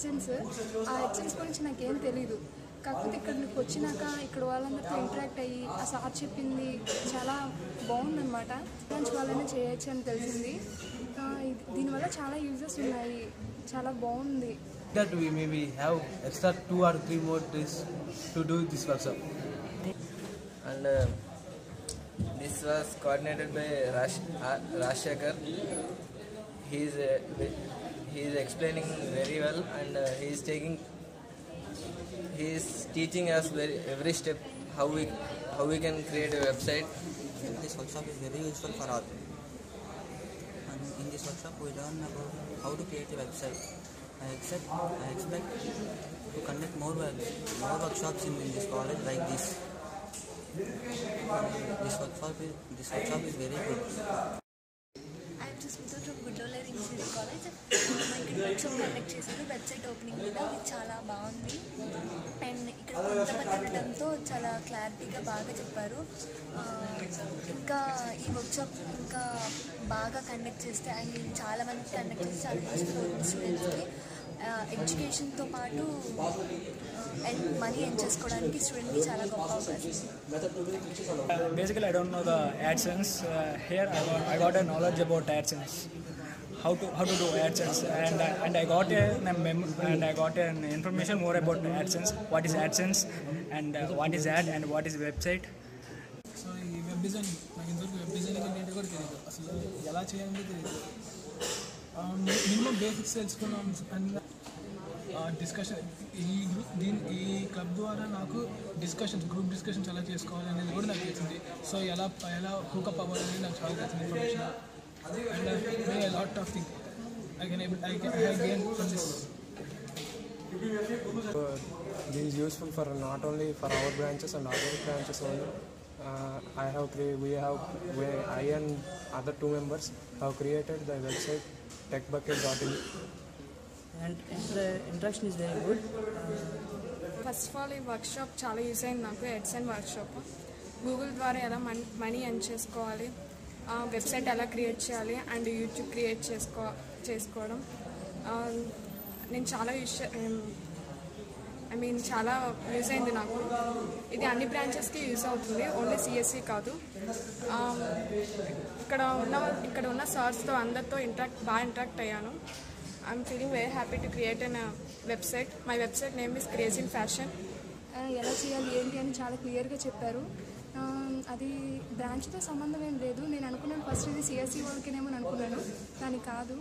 ఎడ్సెన్స్. ఆ ఎడ్సెన్స్ గురించి నాకేం తెలీదు. కాకపోతే ఇక్కడికి వచ్చినాక ఇక్కడ వాళ్ళందరితో ఇంటరాక్ట్ అయ్యి ఆ సార్ చెప్పింది చాలా బాగుందన్నమాట. బ్రాంచ్ వాళ్ళైనా చేయొచ్చు అని తెలిసింది. దీనివల్ల చాలా యూజెస్ ఉన్నాయి, చాలా బాగుంది. That we maybe have extra 2 or 3 more days to do this workshop. And this was coordinated by Rashshekar. He is explaining very well, and he is teaching us every step how we can create a website. This workshop is very useful for all. And in this workshop we learn about how to create a website. I expect to conduct more workshops in this college like this. This workshop is very good. I am Susmita from Goodlola Engineering College. ఇక్కడ workshop conduct చేశారు. Website opening మీద అది చాలా బాగుంది. And ఇక్కడ కొంతమంది ఉండడంతో చాలా క్లారిటీగా బాగా చెప్పారు. ఇంకా ఈ వర్క్షాప్ ఇంకా బాగా కండక్ట్ చేస్తే అండ్ చాలా మంది కండక్ట్ చేస్తే చాలా యూస్ఫుల్ అవుతుంది స్టూడెంట్స్కి. ఎడ్యుకేషన్తో పాటు మనీ ఎర్న్ చేసుకోవడానికి స్టూడెంట్కి చాలా గొప్ప అవకాశం. Basically, I don't know the AdSense. Here I got a knowledge about AdSense, how to do AdSense, and I got an information more about AdSense. What is AdSense, and what is ad, and what is website. So ఈ web designing నాకు ఇంతవరకు web designing అంటే కూడా తెలియదు, అసలు ఎలా చేయాలంటే తెలియదు. మినిమం బేసిక్స్ తెలుసుకున్నాం. అండ్ డిస్కషన్ ఈ క్లబ్ ద్వారా నాకు గ్రూప్ డిస్కషన్స్ ఎలా చేసుకోవాలి అనేది కూడా నాకు తెలిసింది. సో ఎలా హూకప్ అవ్వాలనేది నాకు చాలా తెలిసింది information. And me lot of thing I have gained from this. This is useful for not only for our branches and other branches only. I and other 2 members have created the website techbucket.in. And the interaction is very good. First of all ఈ workshop చాలా use అయింది నాకు. ఎడ్సెన్స్ workshop Google ద్వారా ఎలా money earn చేసుకోవాలి, website ఎలా create చేయాలి and YouTube create చేసుకోవడం నేను చాలా చాలా యూజ్ అయింది నాకు. ఇది అన్ని బ్రాంచెస్కి యూజ్ అవుతుంది, ఓన్లీ సిఎస్సి కాదు. ఇక్కడ ఉన్న సార్స్తో అందరితో బాగా ఇంటరాక్ట్ అయ్యాను. I'm feeling very happy to create a website. My website name is Crazy in Fashion. ఎలా చేయాలి ఏంటి అని చాలా క్లియర్గా చెప్పారు. అది బ్రాంచ్తో సంబంధం ఏం లేదు. నేను అనుకున్నాను ఫస్ట్ ఇది సిఎస్సి వాళ్ళకినేమో అనుకున్నాను, కానీ కాదు.